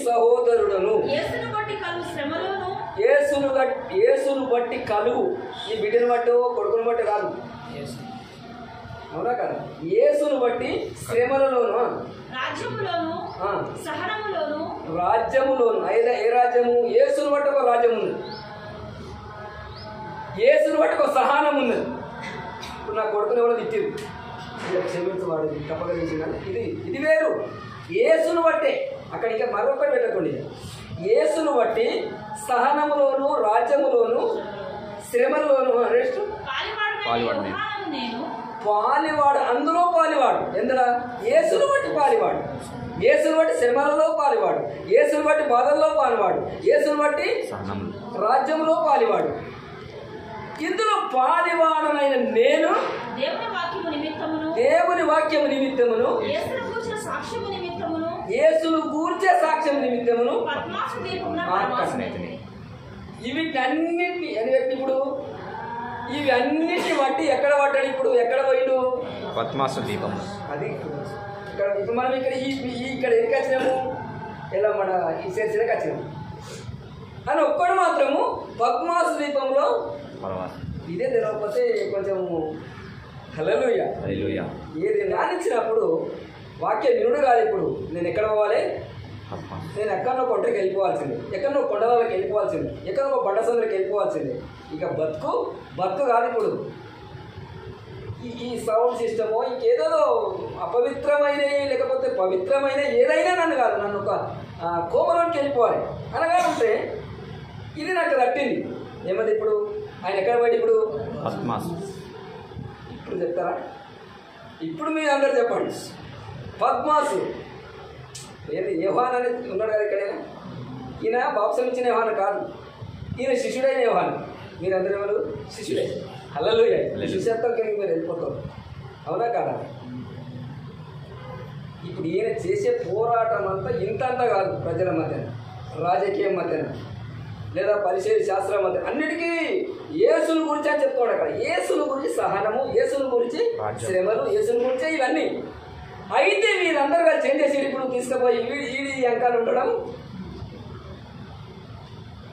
సహోదరుడను యేసును బట్టి కలుగు. ఈ బిడ్డను బట్టి కొడుకును బట్టి కాదు, అవునా కదా? యేసును బట్టి శ్రమలలోను, రాజ్యములోను. అయితే ఏ రాజ్యము? యేసును బట్టి ఒక రాజ్యం ఉంది, యేసును బట్టి ఒక సహనం ఉన్నది. ఇప్పుడు నా కొడుకుని ఎవరో తిట్టిరు, క్షమించవాడు తప్పగలిగించిన ఇది వేరు. యేసును బట్టే, అక్కడ ఇంకా మరొకటి పెట్టకండి. యేసును బట్టి సహనములోను, రాజ్యములోను, శ్రమలోను, రెస్ట్ పాలివాడు, అందులో పాలివాడు. ఎందులో? యేసును బట్టి పాలివాడు, యేసును బట్టి శ్రమలలో పాలివాడు, యేసును బట్టి బాధల్లో పాలివాడు, యేసును బట్టి రాజ్యంలో పాలివాడు. ఇందులో పాలివాడనైన నేను దేవుని వాక్యము నిమిత్తమును, యేసును గూర్చే సాక్ష్యం నిమిత్తమును వీటన్నిటిని ఇప్పుడు ఇవి అన్నిటిని బట్టి ఎక్కడ పడ్డాడు? ఇప్పుడు ఎక్కడ పోయిండు? పద్మాసు దీపం. అది ఇక్కడ ఇప్పుడు మనం ఇక్కడ ఇక్కడ ఎందుకు వచ్చినాము? ఎలా మన ఈ చర్చలకు వచ్చినాము అని ఒక్కడు మాత్రము పద్మాసు దీపంలో. ఇదే తెలియకపోతే కొంచెము హల్లెలూయా ఏది నానిచ్చినప్పుడు వాక్యం వినుడు కాదు. ఇప్పుడు నేను ఎక్కడ పోవాలి? నేను ఎక్కడో కొండకి వెళ్ళిపోవాల్సిందే, ఎక్కడో కొండలకి వెళ్ళిపోవాల్సిందే, ఎక్కడో బండసందులకు వెళ్ళిపోవాల్సిందే. ఇక బతుకు కాదు ఇప్పుడు. ఈ సౌండ్ సిస్టము ఇంకేదో అపవిత్రమైనవి లేకపోతే పవిత్రమైన ఏదైనా నన్ను కాదు, నన్ను ఒక కోమలోకి వెళ్ళిపోవాలి అనగా ఉంటే ఇది నాకు తట్టింది. ఏమది ఇప్పుడు? ఆయన ఎక్కడ పోయి ఇప్పుడు ఇప్పుడు చెప్తారా? ఇప్పుడు మీరు అందరు చెప్పండి. పద్మాసు ఏది? యోహాన్ అని ఉన్నాడు కదా ఇక్కడైనా. ఈయన బాప్సం ఇచ్చిన యోహాన్ కాదు, ఈయన శిష్యుడైన యోహాన్. మీరందరూ ఎవరు? శిష్యుడే. హల్లెలూయా. శిష్యత్వం కింద మీరు వెళ్ళిపోతారు, అవునా కాదా? ఇప్పుడు ఈయన చేసే పోరాటం అంతా ఇంతంతా కాదు. ప్రజల మధ్యన, రాజకీయం మధ్యన, లేదా పరిశీలి శాస్త్రం మధ్య, అన్నిటికీ యేసును గురించి అని చెప్తాడు అక్కడ. యేసును గురించి సహనము, యేసును గురించి శ్రమలు, యేసును గురించి ఇవన్నీ. అయితే వీళ్ళందరూ కలిసి ఏం చేసి ఇప్పుడు తీసుకుపోయి ఈ అంకాలు ఉండడం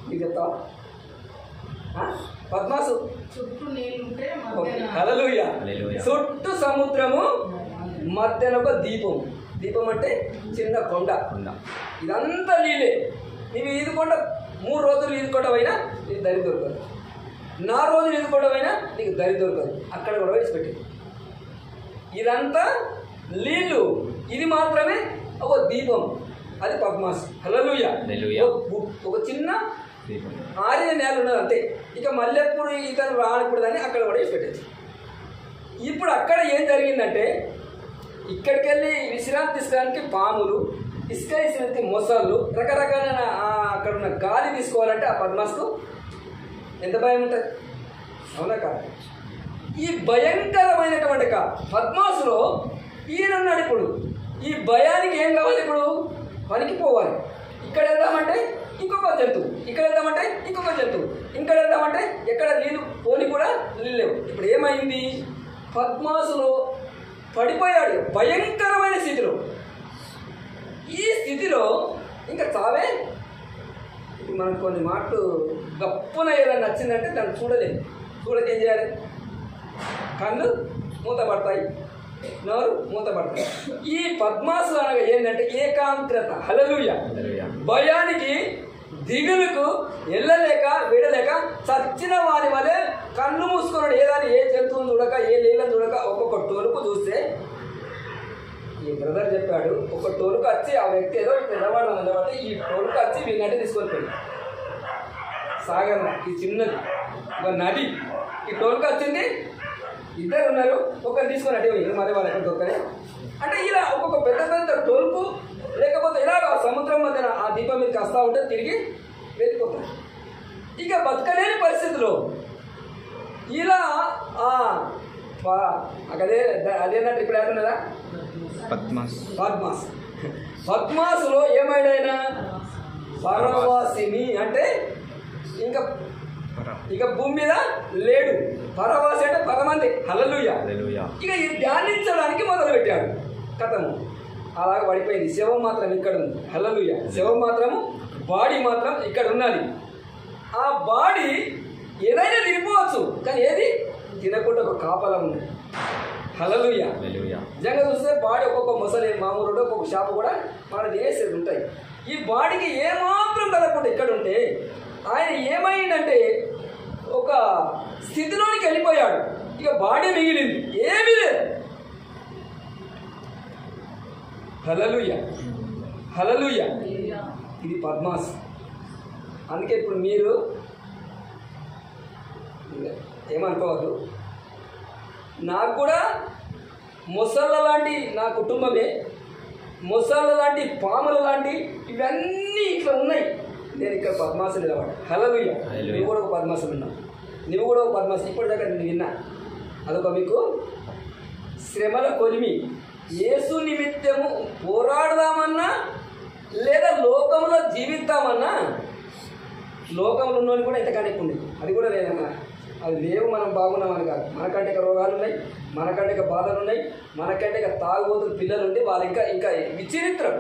నీకు చెప్తావా? పద్మాసు చుట్టూ నీళ్ళుంటే హల్లెలూయా. చుట్టూ సముద్రము, మధ్యన ఒక దీపం. దీపం అంటే చిన్న కొండ. ఇదంతా నీళ్ళే. నీవు ఈదుకొండ 3 రోజులు ఈదుకోవడమైనా నీకు దరి దొరకదు, 4 రోజులు ఈదుకోవడమైనా నీకు దరి దొరకదు. అక్కడ కూడా వేసిపెట్టి ఇదంతా నీళ్ళు. ఇది మాత్రమే ఒక దీపం, అది పద్మాసు. హల్లెలూయా. ఒక చిన్న ఆరిన నేల ఉన్నది అంతే. ఇక మళ్ళీ ఎప్పుడు ఇతను రానకూడదని అక్కడ కూడా వేసి పెట్టచ్చు. ఇప్పుడు అక్కడ ఏం జరిగిందంటే, ఇక్కడికి వెళ్ళి విశ్రాంతి తీసుకోవడానికి పాములు, ఇసుక ఇసుక మొసళ్ళు, రకరకాలైన అక్కడ ఉన్న గాలి తీసుకోవాలంటే ఆ పద్మాసుకు ఎంత భయం ఉంటుంది, అవునా కాదు? ఈ భయంకరమైనటువంటి పద్మాసులో ఈయనన్నాడు. ఇప్పుడు ఈ భయానికి ఏం కావాలి? ఇప్పుడు పనికి పోవాలి. ఇక్కడ వెళ్దామంటే ఇంకొక జంతువు, ఇక్కడ వెళ్దామంటే ఇంకొక జంతువు, ఇక్కడ వెళ్దామంటే ఎక్కడ నీళ్ళు పోని కూడా నీళ్ళు లేవు. ఇప్పుడు ఏమైంది? పద్మాసులో పడిపోయాడు భయంకరమైన స్థితిలో. ఈ స్థితిలో ఇంకా చావే. ఇప్పుడు మనకు కొన్ని మాటలు గప్పున ఏదైనా నచ్చిందంటే దాన్ని చూడలేము. చూడక ఏం చేయాలి? కళ్ళు మూతపడతాయి, నోరు మూతపడతాయి. ఈ పద్మాసు అనగా ఏంటంటే ఏకాంత్రత. హల్లెలూయా. భయానికి, దిగులుకు వెళ్ళలేక విడలేక చచ్చిన వారి వలె కన్ను మూసుకున్నాడు. ఏదాన్ని ఏ జంతువుని చూడక, ఏ నీళ్ళని చూడక ఒక్కొక్క టోలుకు చూస్తే, ఈ బ్రదర్ చెప్పాడు, ఒక టోలుకు వచ్చి ఆ వ్యక్తి ఏదో నిలబడి నిలబడితే ఈ టోలుకు వచ్చి వీళ్ళంటే తీసుకొని పోయి సాగర్, ఈ చిన్నది ఒక నది, ఈ టోలుకు వచ్చింది, ఇద్దరు ఉన్నారు, ఒకరు తీసుకొని అటే పోయి మరి వాళ్ళు ఎక్కడ దొరకలే. అంటే ఇలా ఒక్కొక్క పెద్ద పెద్ద టోలుకు లేకపోతే ఇలా సముద్రం మధ్యన ఆ దీపం మీదకి వస్తూ ఉంటే తిరిగి వెళ్ళిపోతారు. ఇక బతకలేని పరిస్థితిలో ఇలా అదేంటంటే ఇప్పుడు ఏమన్నదా పద్మాసులో ఏమైనా పరవాసిని అంటే ఇక భూమి మీద లేడు. పరవాసి అంటే పరమంది. హల్లెలూయా. ఇక ధ్యానించడానికి మొదలు పెట్టాడు. కథము అలాగ పడిపోయింది. శవం మాత్రం ఇక్కడ ఉంది. హల్లెలూయా. శవం మాత్రము, బాడీ మాత్రం ఇక్కడ ఉన్నది. ఆ బాడీ ఏదైనా తినిపోవచ్చు, కానీ ఏది తినకుండా ఒక కాపలా ఉంది. హల్లెలూయా. నిజంగా చూస్తే బాడీ ఒక్కొక్క మొసలి మామూలు ఒక్కొక్క షాప్ కూడా మన తినేసేది ఉంటాయి. ఈ బాడీకి ఏమాత్రం కలగకుండా ఇక్కడ ఉంటే ఆయన ఏమైందంటే ఒక స్థితిలోనికి వెళ్ళిపోయాడు. ఇక బాడీ మిగిలింది, ఏమీ లేదు. హల్లెలూయా, హల్లెలూయా. ఇది పద్మాస్. అందుకే ఇప్పుడు మీరు ఏమనుకోవద్దు. నాకు కూడా మొసళ్ళ లాంటి నా కుటుంబమే, మొసళ్ళ లాంటి పాముల లాంటి ఇవన్నీ ఇట్లా ఉన్నాయి. నేను ఇక్కడ పద్మాసం నిలబడ్డా. హల్లెలూయా. నువ్వు కూడా ఒక పద్మాసం ఉన్నావు, నువ్వు కూడా ఒక పద్మాసం. ఇప్పటిదాకా నేను విన్నా. అదొక మీకు శ్రమల కొలిమి. యేసు నిమిత్తము పోరాడదామన్నా లేదా లోకంలో జీవిద్దామన్నా, లోకంలో ఉన్నోని కూడా ఇంతకంటే ఎక్కువ ఉండేది. అది కూడా లేదన్నా, అది లేవు. మనం బాగున్నామని కాదు. మనకంటే రోగాలు ఉన్నాయి, మనకంటే బాధలు ఉన్నాయి, మనకంటే తాగుబోతులు పిల్లలు ఉండి వాళ్ళు ఇంకా ఇంకా విచిత్రం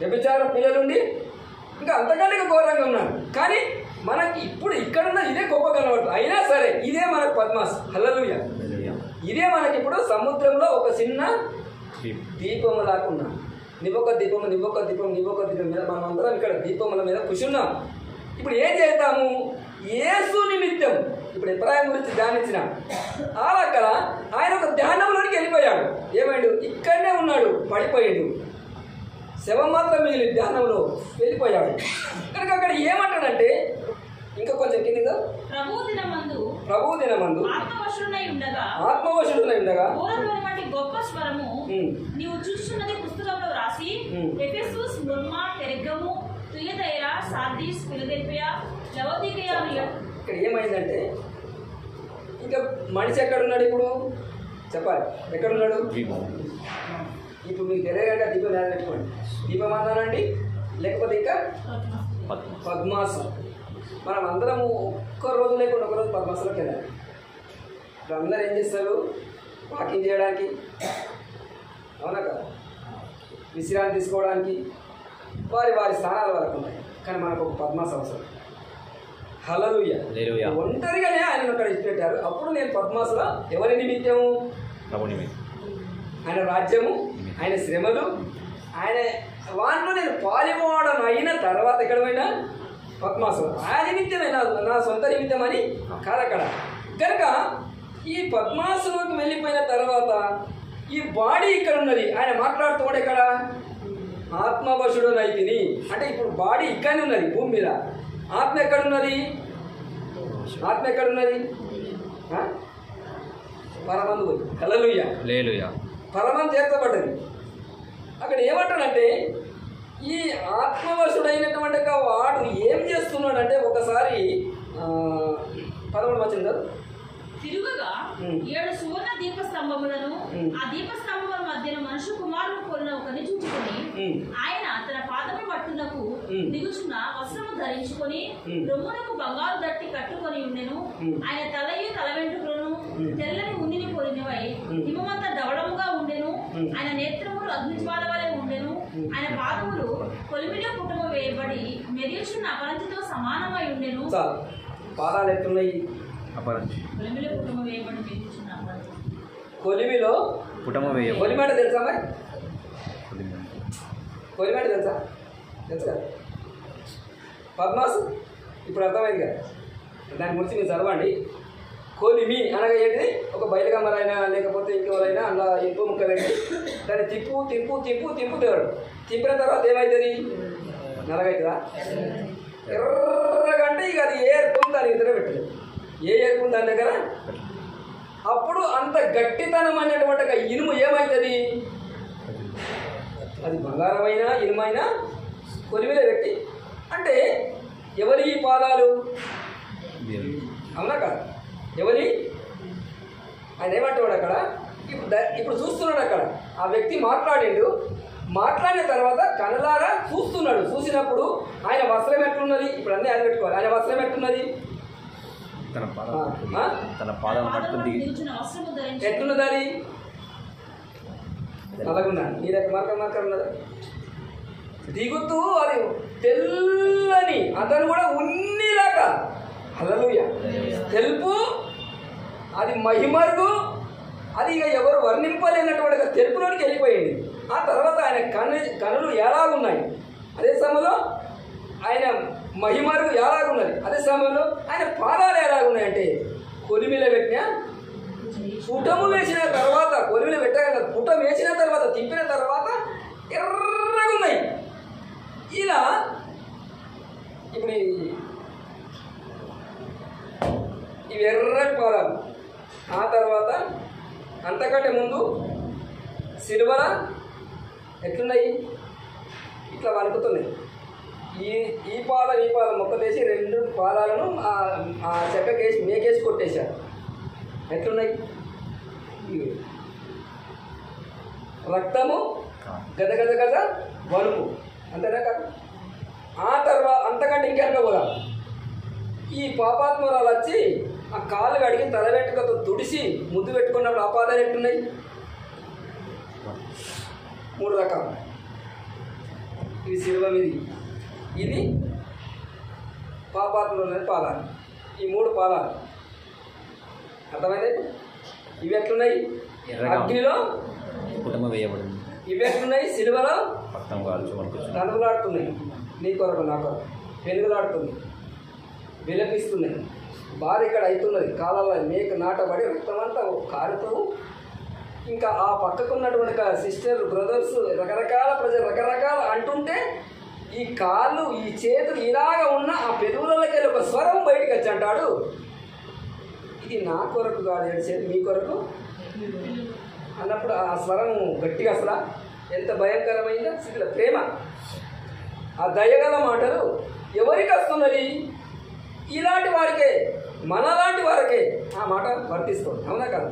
వ్యభిచారం పిల్లలుండి ఇంకా అంతకంటే ఘోరంగా ఉన్నారు. కానీ మనకి ఇప్పుడు ఇక్కడున్న ఇదే గొప్ప కనబడుతుంది. అయినా సరే ఇదే మనకు పద్మాస్. హల్లెలూయా. ఇదే మనకి ఇప్పుడు సముద్రంలో ఒక చిన్న దీపము లాక్కున్నా. నివ్వొక్క దీపము, నివ్వొక్క దీపం, నివ్వొక్క దీపం మీద మనం అందరం ఇక్కడ దీపముల మీద కూర్చున్నాం. ఇప్పుడు ఏం చేద్దాము? యేసు నిమిత్తం ఇప్పుడు ఎబ్రాహిం గురించి ధ్యానించిన అక్కడ ఆయన ఒక ధ్యానంలోనికి వెళ్ళిపోయాడు. ఏమైండు? ఇక్కడనే ఉన్నాడు, పడిపోయాడు. శవం మాత్రం మిగిలి ధ్యానంలో వెళ్ళిపోయాడు. కనుక అక్కడ ఏమంటాడంటే, ఇంకా కొంచెం కింద ప్రభు దినమందు ఆత్మవశుడై ఉండగా గొప్ప స్వరము నీవు చూస్తున్నది పుస్తకంలో రాసి Ephesus, Smyrna, Pergamum, Thyatira, Sardis, Philadelphia, Laodicea. ఇక్కడ ఏమైందంటే ఇంకా మనిషి ఎక్కడున్నాడు? ఇప్పుడు చెప్పాలి, ఎక్కడున్నాడు? ఇప్పుడు మీకు తెలియకుండా దీపం ఎలా పెట్టుకోండి. దీపం అన్నానండి, లేకపోతే ఇంకా పద్మాసం. మనం అందరము ఒక్క రోజు లేకుండా ఒకరోజు పద్మాసంలోకి వెళ్ళాలి. ఇప్పుడు అందరూ ఏం చేస్తారు? వాకింగ్ చేయడానికి, అవునా కదా, విశ్రాంతి తీసుకోవడానికి వారి వారి స్థానాల వరకు ఉన్నాయి. కానీ మనకు ఒక పద్మాసం అవసరం. హల్లెలూయా. ఒంటరిగానే ఆయన అక్కడ ఇచ్చిపెట్టారు. అప్పుడు నేను పద్మాసులో ఎవరి నిమిత్తము? ఆయన రాజ్యము, ఆయన శ్రమలు, ఆయన వాటిలో నేను పాలిపోవడం అయిన తర్వాత ఎక్కడ పోయినా పద్మాసులు. ఆయన నిమిత్తమే, నా సొంత నిమిత్తం అని కాదు అక్కడ. కనుక ఈ పద్మాసులోకి వెళ్ళిపోయిన తర్వాత ఈ బాడీ ఇక్కడ ఉన్నది. ఆయన మాట్లాడుతూ కూడా ఇక్కడ ఆత్మవశుడనైతిని అంటే ఇప్పుడు బాడీ ఇక్కడనే ఉన్నది భూమి మీద. ఆత్మ ఎక్కడున్నది? ఆత్మ ఎక్కడున్నది? పరమందు పోయి. హల్లెలూయా. పరమందు చేర్చబడ్డది. అక్కడ ఏమంటాడంటే ఈ ఆత్మవశుడైనటువంటి వాడు ఏం చేస్తున్నాడంటే, ఒకసారి 11 వచ్చింది కదా, తిరుగుగా 7 సువర్ణ దీపస్తంభములను ఆ దీపస్తంభముల మధ్యన మనుష్య కుమారుడు కోరిన ఒకరిని చూచుకొని ఆయన తన పాదము పట్టునకు దిగుచున్న వస్త్రము ధరించుకొని రొమ్మునకు బంగారు దట్టి కట్టుకొని ఉండెను. ఆయన తలయు తల వెంట్రుకలను తెల్లని ఉన్నిని పోలినవై హిమమంత ధవళముగా ఉండెను. ఆయన నేత్రములు అగ్నిజ్వాల వలె ఉండెను. ఆయన పాదములు కొలిమిలో పుటము వేయబడి మెరియుచున్న అపరంజితో సమానమై ఉండెను. పాదాలు ఎట్టున్నాయి? కొలిమిలో పుటము వేయ. కొలిమేట తెలుసా? మరి కొలిమేట తెలుసా? తెలుసు కదా. పద్మాసు ఇప్పుడు అర్థమైంది కదా. దాని గురించి మీరు చదవండి. కొలిమి అనగా ఏంటి? ఒక బయలుగమ్మరైనా లేకపోతే ఇంకెవరైనా అలా ఇంకో ముక్క పెట్టి దాన్ని తిప్పుతాడు. తిప్పిన తర్వాత ఏమవుతుంది? నలగవుతుందా? ఎర్రగంటే ఇక అది ఏర్పుని దాని ఇద్దరే పెట్టలేదు. ఏ ఏర్పుని దాని దగ్గర. అప్పుడు అంత గట్టితనం అనేటువంటి ఇనుము ఏమవుతుంది? అది బంగారమైనా ఇనుమైనా కొలిమిలో పెట్టి, అంటే ఎవరి పాదాలు? అవునా కాదు? ఎవరి? ఆయన ఏమంటాడు అక్కడ? ఇప్పుడు చూస్తున్నాడు అక్కడ ఆ వ్యక్తి మాట్లాడిండు. మాట్లాడిన తర్వాత కనులారా చూస్తున్నాడు. చూసినప్పుడు ఆయన వస్త్రం ఎట్లున్నది? ఇప్పుడు అన్నీ అది పెట్టుకోవాలి. ఆయన వస్త్రం ఎట్లున్నది? తన పాదం పట్టుకుంది. ఎట్లున్నది అది? అలాగున్నా నీ దగ్గర మార్కర్ ఉన్నదా? దిగుతూ అది తెల్లని, అతను కూడా ఉన్నిలాగా హల్లెలూయా తెలుపు, అది మహిమరుగు, అది ఇక ఎవరు వర్ణింపలేనటువంటి తెలుపులోనికి వెళ్ళిపోయింది. ఆ తర్వాత ఆయన కనులు ఎలాగున్నాయి, అదే సమయంలో ఆయన మహిమరుగు ఎలాగున్నది, అదే సమయంలో ఆయన పాదాలు ఎలాగున్నాయంటే కొలిమిలో పెట్టిన పుటము వేసిన తర్వాత, కొలిమిలో పెట్టగా పుటం వేసిన తర్వాత తిప్పిన తర్వాత ఎర్రగున్నాయి. ఇలా ఇప్పుడు ఇవి ఎర్రటి పాదాలు. ఆ తర్వాత అంతకంటే ముందు సిల్వల ఎట్లున్నాయి, ఇట్లా వణుకుతున్నాయి. ఈ పాదం మొక్క తీసి 2 పాదాలను ఆ చెక్కకేసి మేకేసి కొట్టేశారు. ఎట్లున్నాయి? రక్తము గద గద గద వణుకు, అంతేనా కాదు? ఆ తర్వాత అంతకంటే ఇంకెనక పోదా, ఈ పాపాత్మరాలు వచ్చి ఆ కాళ్ళు కడిగి తలబెట్టుకతో తుడిసి ముద్దు పెట్టుకున్నప్పుడు ఆ పాదాలు ఎట్టున్నాయి? 3 రకాలు. ఇది శిల్వం, ఇది పాపాత్మరాలు పాదాలు. ఈ 3 పాదాలు అర్థమైంది. ఇవి ఎట్లున్నాయి? అగ్నిలో వేయబడింది. ఇవి ఎట్లున్నాయి? సిలువలో తనుగులాడుతున్నాయి, నీ కొరకు నా కొరకు పెనుగులాడుతుంది, విలపిస్తున్నాయి. బాధ ఇక్కడ అవుతున్నది, కాలాల మేక నాటబడి రక్తమంతా కారుతూ. ఇంకా ఆ పక్కకున్నటువంటి సిస్టర్ బ్రదర్స్ రకరకాల ప్రజలు రకరకాల అంటుంటే ఈ కాళ్ళు ఈ చేతులు ఇలాగ ఉన్న ఆ పెదవులకి వెళ్ళి ఒక స్వరం బయటికి వచ్చి అంటాడు, ఇది నా కొరకు కాదు ఏడ్చేది, మీ కొరకు అన్నప్పుడు ఆ స్వరం గట్టిగా అసలు ఎంత భయంకరమైందో స్థితిలో ప్రేమ. ఆ దయగల మాటలు ఎవరికి వస్తున్నది? ఇలాంటి వారికే, మనలాంటి వారికే ఆ మాట వర్తిస్తుంది, అవునా కదా?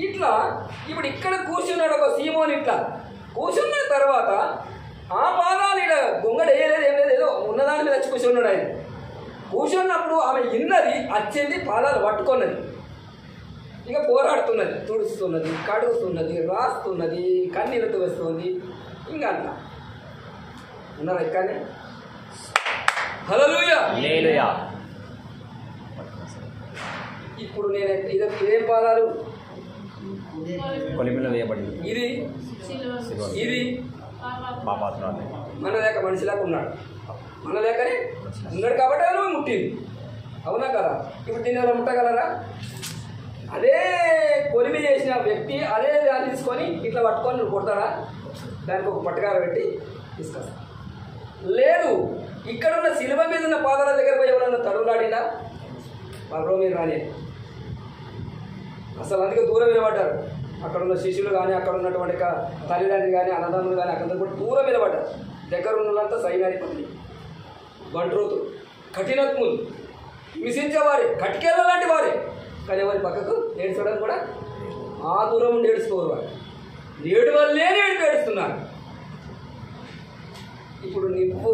ఇట్లా ఇప్పుడు ఇక్కడ కూర్చున్నాడు ఒక సీమోని, ఇట్లా కూర్చున్న తర్వాత ఆ పాదాలు ఇక్కడ గొంగడు వేయలేదు, ఏం లేదు, ఏదో ఉన్నదాని మీద వచ్చి కూర్చున్నాడు. ఆయన కూర్చున్నప్పుడు ఆమె ఇన్నది వచ్చింది, పాదాలు పట్టుకున్నది, ఇక పోరాడుతున్నది, తుడుస్తున్నది, కడుగుతున్నది, రాస్తున్నది, కన్నీళ్ళతో వేస్తుంది. ఇంకా అట్లా ఉన్నారా ఇక్కడనే? హల్లెలూయా. ఇప్పుడు నేను ఇదేం పాదాలు? కొలిమిలో వేయబడింది. ఇది మన లేక మనిషిలాగా ఉన్నాడు, మన లేకనే ఉన్నాడు కాబట్టి ఆయన ముట్టింది, అవునా కదా? ఇప్పుడు దీన్ని ఎవరు ముట్టగలరా? అదే కొలిమి చేసిన వ్యక్తి అదే దాన్ని తీసుకొని ఇట్లా పట్టుకొని నువ్వు కొడతారా? దానికి ఒక పట్టకార పెట్టి తీసుకొస్తా. లేదు, ఇక్కడున్న శిలువ మీద ఉన్న పాదాల దగ్గర పోయి ఎవరన్నా తడువులాడినా వాళ్ళు మీరు రాని అసలు, అందుకే దూరం నిలబడ్డారు. అక్కడ ఉన్న శిష్యులు కానీ, అక్కడ ఉన్నటువంటి తల్లిదండ్రులు కానీ, అన్నదమ్ములు కానీ అక్కడ కూడా దూరం నిలబడ్డారు. దగ్గర ఉన్నంతా సైన్యాధిపతులు, బంట్రోతులు, కఠినత్ములు, హింసించేవారే, కటికేళ్ళ లాంటి వారే. కానీ ఎవరి పక్కకు ఏడ్చడం కూడా ఆ దూరం ఉండి ఏడుచుకోరు. వారు నేడు వల్లే ఏడుస్తున్నారు. ఇప్పుడు నువ్వు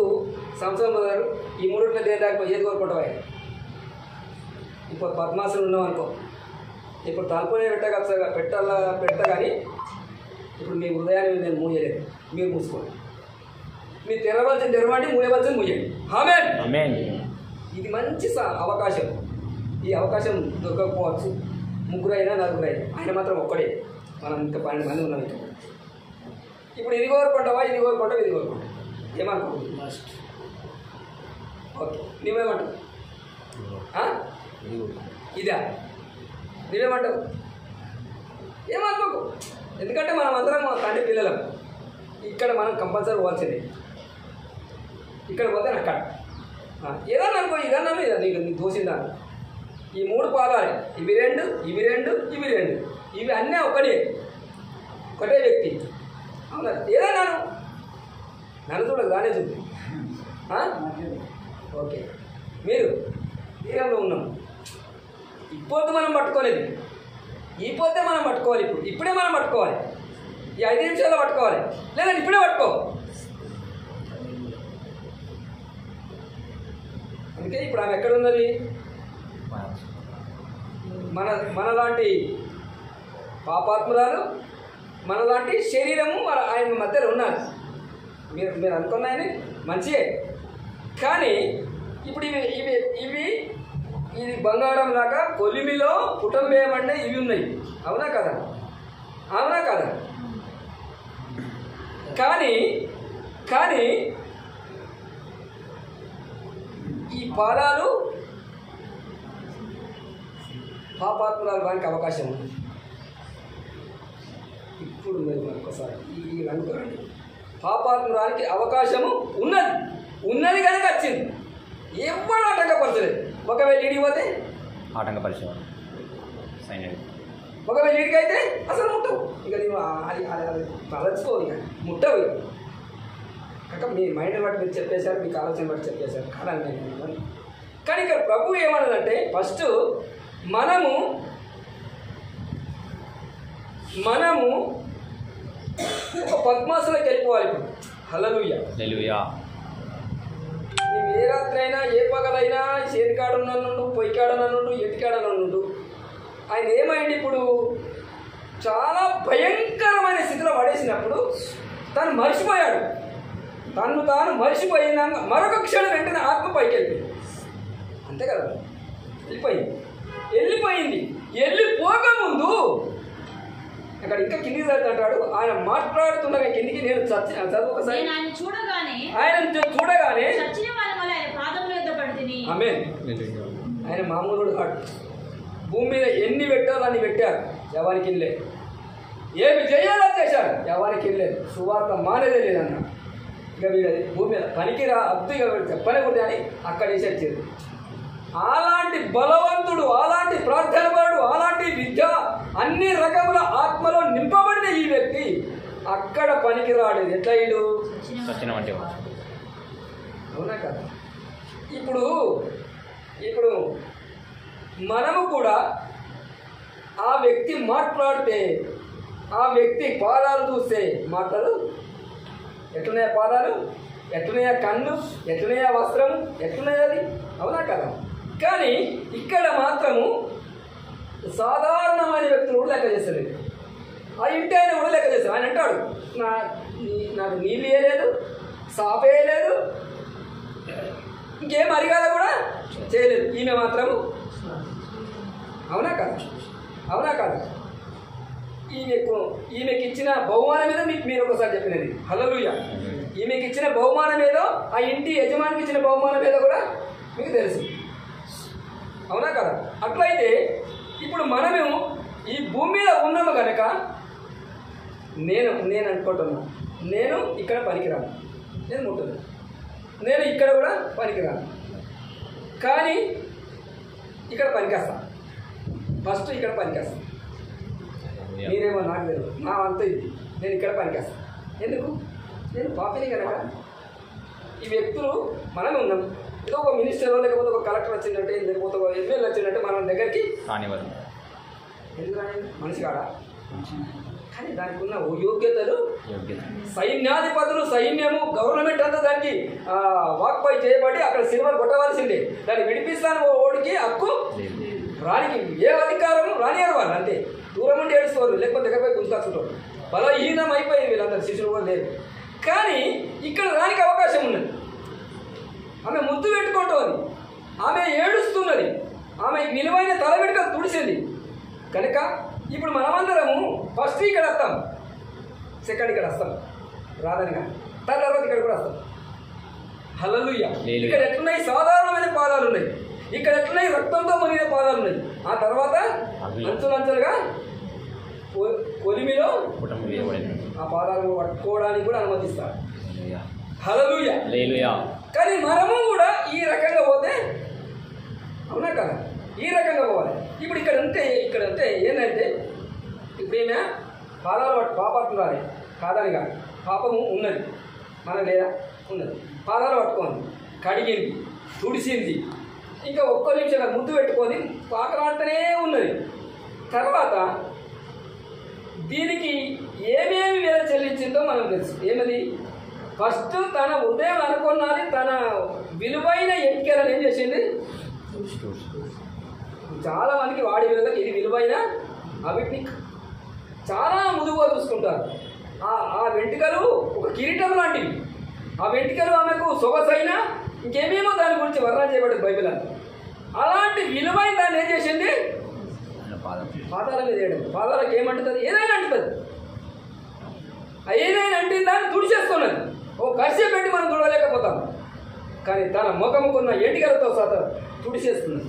సంవత్సరం గారు ఈ 3 దేదాకా ఏది కోరుకుంటావా? ఇప్పుడు పద్మాసనం ఉన్నావు అనుకో, ఇప్పుడు తలుపునే పెట్టా కానీ ఇప్పుడు మీ హృదయాన్ని నేను మూయలేదు, మీరు మూసుకోండి. మీరు తెరవండి, మూయవలసింది మూయండి. ఆమేన్. ఇది మంచి అవకాశం. ఈ అవకాశం దొరకకపోవచ్చు, 3 అయినా 4 అయినా, ఆయన మాత్రం ఒక్కడే. మనం ఇంకా 12 మంది ఉన్నాం. ఇంకా ఇప్పుడు ఇది కోరుకుంటావా, ఇది కోరుకుంటావు, ఇది కోరుకుంటావు, ఏమనుకుంటున్నావు? ఓకే, నువ్వేమంటావు? ఇదా? నువ్వేమంటావు? ఏమనుకోకు, ఎందుకంటే మనం అందరం తండ్రి పిల్లలం. ఇక్కడ మనం కంపల్సరీ పోవాల్సిందే. ఇక్కడ పోతే అక్కడ ఏదన్నా అనుకో, ఇదన్నా మీద నీకు దోసిందా? ఈ 3 పాదాలే, ఇవి 2, ఇవి 2, ఇవి 2, ఇవి అన్నీ ఒకటే వ్యక్తి, అవునా? ఏదన్నా నన్ను చూడదు, దానే చూద్ది. ఓకే, మీరు తీరంలో ఉన్నాం. ఇప్పుడు మనం పట్టుకోలేదు, ఈ పోతే మనం పట్టుకోవాలి. ఇప్పుడే మనం పట్టుకోవాలి. ఈ 5 నిమిషాల్లో పట్టుకోవాలి, లేదంటే ఇప్పుడే పట్టుకో. అందుకే ఇప్పుడు ఆమె ఎక్కడున్నది? మనలాంటి పాపాత్మురాలు, మనలాంటి శరీరము ఆయన మధ్యలో ఉన్నారు. మీరు అనుకున్నాయని మంచియే, కానీ ఇప్పుడు ఇది బంగారం లాగా కొలిమిలో పుటం వేయమంటే ఇవి ఉన్నాయి. అవునా కదా? అవునా కదా? కానీ ఈ పాదాలు పాపాత్మరాలు వానికి అవకాశం ఉంది. ఇప్పుడు మీరు ఒకసారి ఈ అనుకోండి, పాపాత్మరానికి అవకాశము ఉన్నది కనుక వచ్చింది. ఎవ్వడు ఆటంకపరచలేదు. ఒకవేళ ఈడికి పోతే ఆటంకపరిచేవాడు, ఒకవేళ ఈడికి అయితే అసలు ముట్టవు. ఇక నేను అది తలచుకో, ఇక ముట్టవు. కాక మీ మైండ్ బట్టి మీరు చెప్పేశారు, మీకు ఆలోచన బట్టి చెప్పేశారు కాదని. కానీ ఇక్కడ ప్రభు ఏమన్నదంటే ఫస్ట్ మనము ఒక పద్మాసనకి వెళ్ళిపోవాలి. ఇప్పుడు హల్లెలూయా. నువ్వు ఏ రాత్రి అయినా ఏ పగలైనా చేతికాడనుండు, పొయ్యికాడనుండు, ఎట్టికాడనుండు, ఆయన ఏమైంది ఇప్పుడు చాలా భయంకరమైన స్థితిలో పడేసినప్పుడు తను మర్చిపోయాడు. తాను మర్చిపోయినాక మరొక క్షణం వెంటనే ఆత్మ పైకి వెళ్ళిపోయింది. అంతే కదా? వెళ్ళిపోయింది. వెళ్ళిపోకముందు అక్కడ ఇంకా కిందికి అంటాడు, ఆయన మాట్లాడుతుండగా కిందికి నేను చదువు ఒకసారి. ఆయన చూడగానే ఆమేన్. ఆయన మామూలుడు కాడు. భూమి మీద ఎన్ని పెట్టాలో అన్ని పెట్టారు, ఎవరికి వెళ్ళలేదు. ఏమి చేయాలో చేశారు, ఎవరికి వెళ్ళలేదు. సువార్త మానేదే లేదన్న. ఇక వీళ్ళది భూమి మీద పనికిరా అద్దుగా చెప్పనకూడదు అని అక్కడ వేసేచ్చారు. అలాంటి బలవంతుడు, అలాంటి ప్రార్థనపరుడు, అలాంటి విద్య, అన్ని రకముల ఆత్మలో నింపబడిన ఈ వ్యక్తి అక్కడ పనికిరాడు. ఎట్లా ఇడు అవునా కదా? ఇప్పుడు మనము కూడా ఆ వ్యక్తి మాట్లాడితే, ఆ వ్యక్తి పాదాలు చూస్తే మాటలు ఎట్లున్నాయా? పాదాలు ఎట్లున్నాయా? కన్ను ఎట్లున్నాయా? వస్త్రం ఎట్లున్నాయా? అది అవునా కదా? కానీ ఇక్కడ మాత్రము సాధారణమైన వ్యక్తులు కూడా లెక్క చేస్తారు. ఆ ఇంటి ఆయన కూడా లెక్క చేస్తారు. ఆయన అంటాడు, నాకు నీళ్ళు వేయలేదు, సాప వేయలేదు, ఇంకేం అరిగాల కూడా చేయలేదు. ఈమె మాత్రము అవునా కాదు? ఈమెకి ఇచ్చిన బహుమానం ఏదో మీరు ఒకసారి చెప్పినది. హల్లెలూయా. ఈమెకి ఇచ్చిన బహుమానం ఏదో, ఆ ఇంటి యజమానికి ఇచ్చిన బహుమానం ఏదో కూడా మీకు తెలుసు. అవునా కదా? అట్లయితే ఇప్పుడు మనమేమో ఈ భూమి మీద ఉన్నాము కనుక నేను అనుకుంటున్నాను, నేను ఇక్కడ పనికిరాను, నేను ముట్టను, నేను ఇక్కడ కూడా పనికిరాను, కానీ ఇక్కడ పనికేస్తా. ఫస్ట్ ఇక్కడ పనికేస్తా. మీరేమో నాకు తెలియదు, నా అంత ఇది, నేను ఇక్కడ పనికేస్తా. ఎందుకు? నేను పాపిని కనుక. ఈ వ్యక్తులు మనమే ఉన్నాం. ఏదో ఒక మినిస్టర్ లేకపోతే ఒక కలెక్టర్ వచ్చిందంటే, లేకపోతే ఒక ఎమ్మెల్యే వచ్చిందంటే మన దగ్గరికి ఎందుకు రాని మనిషి కాడా? కానీ దానికి ఉన్న యోగ్యతలు, సైన్యాధిపతులు, సైన్యము, గవర్నమెంట్ అంతా దానికి వాక్పై చేయబడి అక్కడ సినిమాలు కొట్టవలసిందే. దాన్ని విడిపిస్తాను ఓడికి హక్కు రానికి ఏ అధికారం రానియారు వాళ్ళు. అంతే దూరం ఉండి ఏడుస్తారు, లేకపోతే దగ్గరపై గుంజుకొచ్చుంటారు. బలహీనం అయిపోయి వీళ్ళందరూ శిష్యులు కూడా లేరు. కానీ ఇక్కడ రానికి అవకాశం ఉన్నది. ఆమె ముద్దు పెట్టుకుంటుంది, ఆమె ఏడుస్తున్నది, ఆమె నిలువైన తల వెనుక తుడిసింది కనుక ఇప్పుడు మనమందరము ఫస్ట్ ఇక్కడ వస్తాం, సెకండ్ ఇక్కడ వస్తాం రాదని, తర్వాత ఇక్కడ కూడా వస్తాం. హల్లెలూయా. ఇక్కడ ఎట్లున్నాయి? సాధారణమైన పాదాలు ఉన్నాయి. ఇక్కడ ఎట్లున్నాయి? రక్తంతో మునిగిన పాదాలు ఉన్నాయి. ఆ తర్వాత అంచులంచులుగా కొలిమిలో ఆ పాదాలను పట్టుకోవడానికి కూడా అనుమతిస్తారు. హల్లెలూయా. కానీ మనము కూడా ఈ రకంగా పోతే అవునా కదా? ఈ రకంగా పోవాలి. ఇప్పుడు ఇక్కడంతే ఏంటంటే ఇప్పుడు ఈమె పాదాలు పాపాత్మురాలే కాదని కాదు, పాపము ఉన్నది మన లేదా ఉన్నది. పాదాలు పట్టుకోండి, కడిగింది, తుడిసింది, ఇంకా ఒక్క నిమిషం ముద్దు పెట్టుకొని పాకలాడుతూనే ఉన్నది. తర్వాత దీనికి ఏమేమి వేల చెల్లించిందో మనకు తెలుసు. ఏమది? ఫస్ట్ తన ఉదయం అనుకున్నది, తన విలువైన ఎంటికలను ఏం చేసింది? చాలా మందికి వాడి విలువకి ఇది విలువైన అవిటిని చాలా ముదుగుగా చూసుకుంటారు. ఆ వెంట్రుకలు ఒక కిరీటం లాంటివి. ఆ వెంట్రుకలు ఆమెకు సొగసైనా ఇంకేమేమో దాని గురించి వర్ణన చేయబడింది బైబిల్ అని. అలాంటి విలువైన దాన్ని ఏం చేసింది? పాదాల మీద వేయడం. పాదాలకు ఏమంటుంది? ఏదైనా అంటుంది. ఏదైనా అంటే దాన్ని తుడిచేస్తున్నది. ఓ కరిసే పెట్టి మనం తుడవలేకపోతాం, కానీ తన ముఖముకున్న ఎంటికలతో సహా తుడిచేస్తున్నది.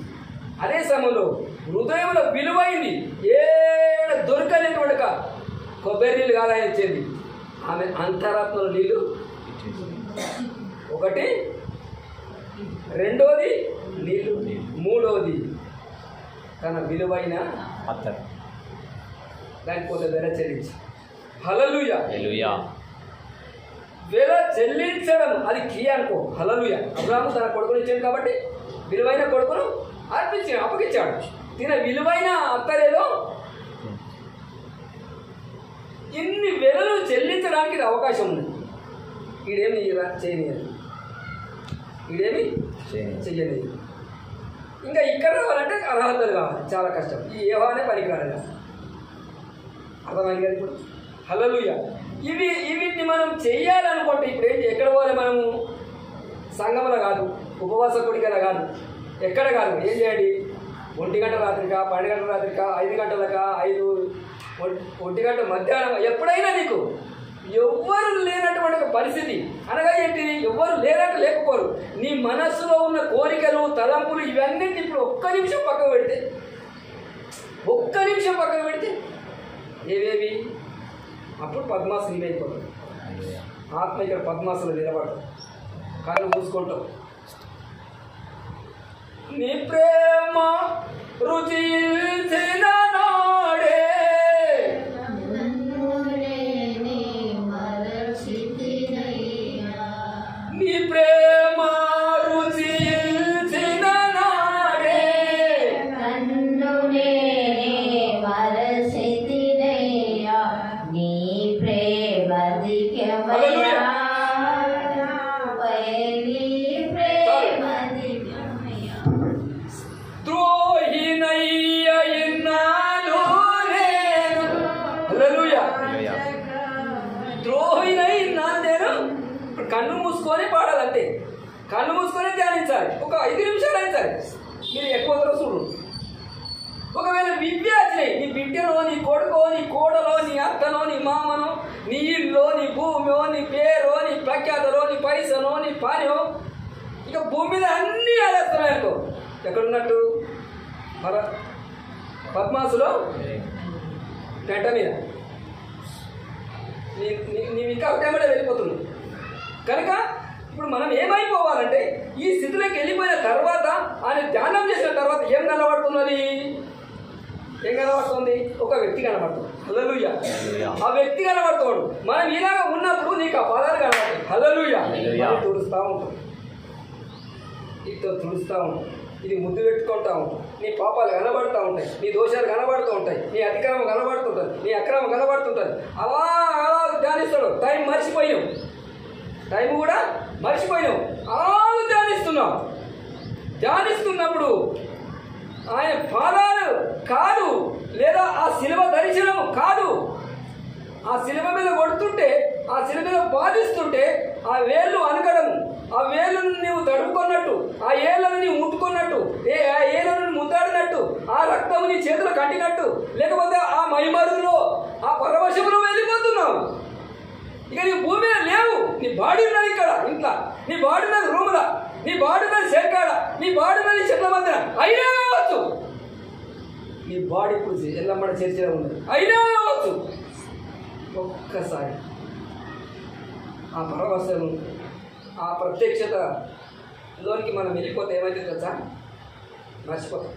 అదే సమయంలో హృదయంలో విలువైంది ఏడ దొరకలేటువంటి కొబ్బరి నీళ్ళు కాదు ఆయన ఇచ్చేది. ఆమె అంతరాత్మల నీళ్ళు ఒకటి, రెండోది నీళ్ళు, మూడోది తన విలువైన దానిపోతే వెల చెల్లించి. హల్లెలూయా. వెల చెల్లించడం అది క్రియ అనుకో. హల్లెలూయా. అబ్రాహాము తన కొడుకుని ఇచ్చాడు కాబట్టి విలువైన కొడుకును అప్పగించాడు. తిన విలువైన అత్తరేదో ఇన్ని వెలలు చెల్లించడానికి అవకాశం ఉంది. ఈడేమి చేయలేదు, ఈడేమి చెయ్యలేదు. ఇంకా ఇక్కడ రావాలంటే అర్హతలు కావాలి, చాలా కష్టం. ఈ ఏవానే పనికిరాలి. అర్థమైంది కదా ఇప్పుడు? హల్లెలూయా. వీటిని మనం చెయ్యాలనుకుంటే ఇప్పుడు ఏంటి? ఎక్కడ పోవాలి మనము? సంఘంలో కాదు, ఉపవాస కొడికల కాదు, ఎక్కడ కాదు. ఏం చేయండి? 1 గంట రాత్రికా, 12 గంటల రాత్రికా, 5 గంటలకా, 1 గంట మధ్యాహ్నం, ఎప్పుడైనా నీకు ఎవ్వరు లేనటువంటి పరిస్థితి అనగా ఏంటిది? ఎవ్వరు లేకపోరు. నీ మనస్సులో ఉన్న కోరికలు, తలంపులు ఇవన్నింటి ఇప్పుడు ఒక్క నిమిషం పక్కకు పెడితే ఏవేవి? అప్పుడు పద్మాసనం అయిపోతుంది. ఆత్మ ఇక్కడ పద్మాసనం నిలబడతాం, కళ్ళు మూసుకుంటాం. నీ ప్రేమ రుచించిన నాడే నీ ప్రేమ రుచించిన నాడే నీ ప్రేమ కన్ను మూసుకొని పాడాలంటే, కన్ను మూసుకొని ధ్యానించాలి. ఒక 5 నిమిషాలు అయినా సరే. మీరు ఎక్కువ చూడు. ఒకవేళ విద్యార్థి నీ బిడ్డనో, నీ కొడుకో, నీ కోడలో, నీ అత్తనో, నీ మామనో, నీ ఇల్లో, నీ భూమో, నీ పేరో, నీ ప్రఖ్యాతలో, నీ పైసనో, నీ పానో, ఇక భూమి మీద అన్నీ ఆడేస్తున్నాయనుకో. ఎక్కడున్నట్టు? మన పద్మాసులో గంట మీద నీవు ఇంకా ఒకేమడే వెళ్ళిపోతున్నావు. కనుక ఇప్పుడు మనం ఏమైపోవాలంటే ఈ స్థితిలోకి వెళ్ళిపోయిన తర్వాత, ఆయన ధ్యానం చేసిన తర్వాత ఏం కనబడుతున్నది? ఒక వ్యక్తి కనబడుతుంది. హల్లెలూయా. ఆ వ్యక్తి కనబడుతాడు. మనం ఇలాగ ఉన్నప్పుడు నీకు ఆ పాదాలు కనబడతాయి. హల్లెలూయా. తుడుస్తూ ఉంటుంది, నీతో తుడుస్తూ ఉంటుంది, ఇది ముద్దు పెట్టుకుంటా ఉంటాం. నీ పాపాలు కనబడుతూ ఉంటాయి, నీ దోషాలు కనబడుతూ ఉంటాయి, నీ అతిక్రమం కనబడుతుంటుంది, నీ అక్రమం కనబడుతుంటుంది. అలా ధ్యానిస్తాడు. టైం కూడా మర్చిపోయినావు. అలా ధ్యానిస్తున్నప్పుడు ఆయన పాదాలు కాదు, లేదా ఆ శిలువ దర్శనం కాదు, ఆ శిలువ మీద కొడుతుంటే, ఆ శిలువ మీద బాధిస్తుంటే ఆ వేళ్ళు అనగడం, ఆ వేళ్ళను నీవు తడుపుకున్నట్టు, ఆ ఏళ్ళను నీవు ముట్టుకున్నట్టు, ఆ ఏళ్ళను ముద్దాడినట్టు, ఆ రక్తము నీ చేతులు కట్టినట్టు, లేకపోతే ఆ మైమరులో ఆ పరవశములో వెళ్ళిపోతున్నావు. ఇక నీ భూమి మీద లేవు. నీ బాడీ ఉన్నది ఇక్కడ ఇంట్లో, నీ బాడీ ఉన్నది రూముల, నీ బాడీ ఉన్నది చెట్కాడ, నీ బాడీ ఉన్నది చెట్ల మధ్యన. అయినా వచ్చు నీ బాడీ ఇప్పుడు ఎల్లమ్మడ చర్చలో ఉన్నది. అయినా వచ్చు ఒక్కసారి ఆ పరవశము, ఆ ప్రత్యక్షతలోనికి మనం వెళ్ళిపోతే ఏమైతే తెలుసా? మర్చిపోతాం.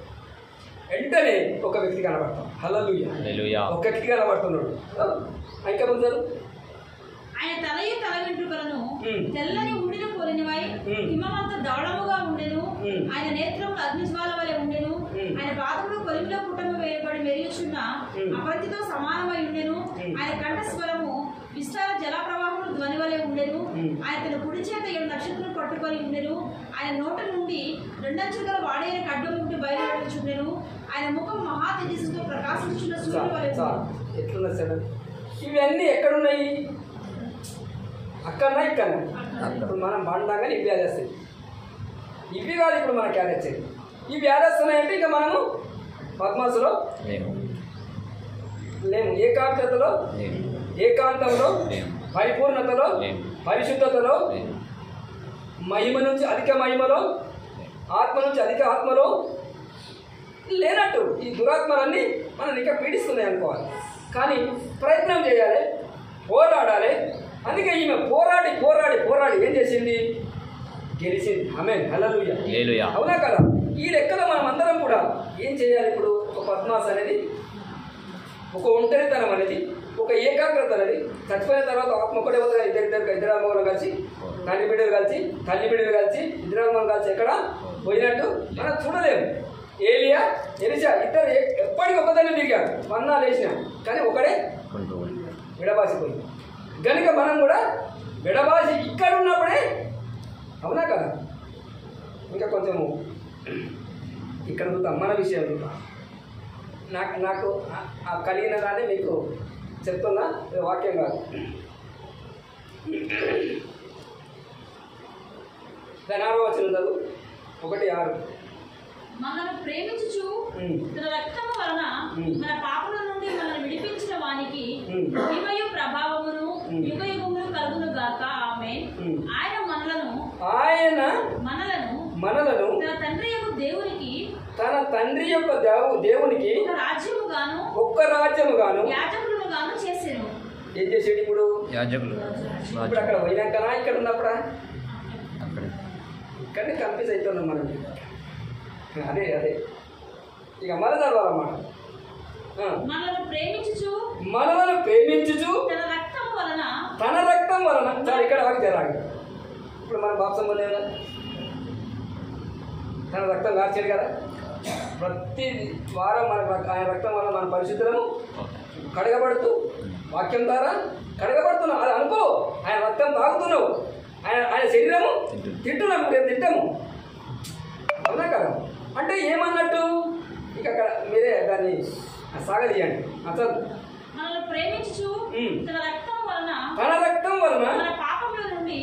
వెంటనే ఒక వ్యక్తి కనబడతాం. హల్లెలూయా. ఒక వ్యక్తి కనబడుతున్నాడు. ఇంకా ముందు ఆయన తలయు తల వెంట్రుకలను తెల్లని ఉండిన పోలినవై హిమవంత దౌడముగా ఉండెను. ఆయన నేత్రములు అగ్నిజ్వాల వలె ఉండెను. ఆయన పాదములు కొలిమిలో పుట్టము వేయబడి మెరుగుచున్న అపంతితో సమానమై ఉండెను. ఆయన కంఠస్వరము విస్తార జల ప్రవాహములు ధ్వని వలె ఉండెను. ఆయన తన కుడి చేత 7 నక్షత్రం పట్టుకొని ఉండెను. ఆయన నోట నుండి 2 అంచుల వాడైన ఖడ్గం నుండి బయలువెళ్ళుచుండెను. ఆయన ముఖం మహా తేజస్సుతో ప్రకాశించున్న సూర్యుని వలె ఎట్లున్నా సార్ ఇవన్నీ ఎక్కడున్నాయి? అక్కడన్నా ఇక్కడ ఇప్పుడు మనం బండగానే ఇవి వేదేస్తాయి. ఇవి కాదు ఇప్పుడు మనకి వేదేచ్చేది. ఇవి వేదేస్తున్నాయంటే ఇక మనము పద్మాసులో లేము, ఏకాగ్రతలో, ఏకాంతంలో, పరిపూర్ణతలో, పరిశుద్ధతలో, మహిమ నుంచి అధిక మహిమలో, ఆత్మ నుంచి అధిక ఆత్మలో లేనట్టు ఈ దురాత్మలన్నీ మనం ఇంకా పీడిస్తున్నాయి అనుకోవాలి. కానీ ప్రయత్నం చేయాలి, పోరాడాలి. అందుకే ఈమె పోరాడి పోరాడి పోరాడి ఏం చేసింది? గెలిచింది. ఆమేన్, హల్లెలూయా. అవునా కదా? ఈ లెక్కలో మనం అందరం కూడా ఏం చేయాలి? ఇప్పుడు ఒక పద్మాస్ అనేది, ఒక ఒంటరితనం అనేది, ఒక ఏకాగ్రత అనేది, చచ్చిపోయిన తర్వాత ఆత్మ ఒకటే వద్ద ఇద్దరు ఆత్మలు కలిసి, తల్లి బిడ్డలు కలిసి ఇద్దరు ఆత్మలు కలిసి ఎక్కడ పోయినట్టు మనం చూడలేము. ఏలియా, ఎలిషా ఇద్దరు ఎప్పటికీ ఒకదాన్ని తిరిగారు, వన్నాలు వేసినా, కానీ ఒకడే విడబాసిపోయింది. కనుక మనం కూడా విడబాసి ఇక్కడ ఉన్నప్పుడే, అవునా కదా? ఇంకా కొంచెము ఇక్కడ చూద్దాం, మన విషయం చూద్దాం. నాకు కలిగిన దాన్ని మీకు చెప్తున్నా, వాక్యం కాదు. ధనాభ వచ్చిన చదువు 1:6. మనల్ని ప్రేమించుచు తన రక్తము వలన మన పాపముల నుండి మనల్ని విడిపించిన వానికి మహిమయు ప్రభావమును యుగయుగములు కలుగును గాక. ఆమేన్. ఆయన మనలను తన తండ్రి యొక్క దేవునికి ఒక్క రాజ్యముగాను యాజకులుగాను చేసెను. ఏం చేసేది ఇప్పుడు? యాజకులు. ఇప్పుడు అక్కడ పోయినాకనా ఇక్కడ ఉన్నప్పుడా? ఇక్కడనే కన్ఫ్యూజ్ అవుతున్నాం మనం. అదే ఇక మన చదవాలన్నమాట. మనలను ప్రేమించుచు తన రక్తం వలన చాలా ఇక్కడ జరాగి. ఇప్పుడు మన బాప్సం లేదా? తన రక్తం కాల్చాడు కదా. ప్రతి వారం ఆయన రక్తం వల్ల మన పరిశుద్ధులను కడగబడుతూ, వాక్యం ద్వారా కడగబడుతున్నావు. అది అనుకో, ఆయన రక్తం తాగుతున్నావు, ఆయన శరీరము తింటున్నాము, రేపు తింటాము. అవునా కదా? అంటే ఏమన్నట్టు? ఇక అక్కడ మీరే దాన్ని సాగదీయండి. అసలు మనల్ని ప్రేమించుచు తన రక్తం వలన మన పాపముల నుండి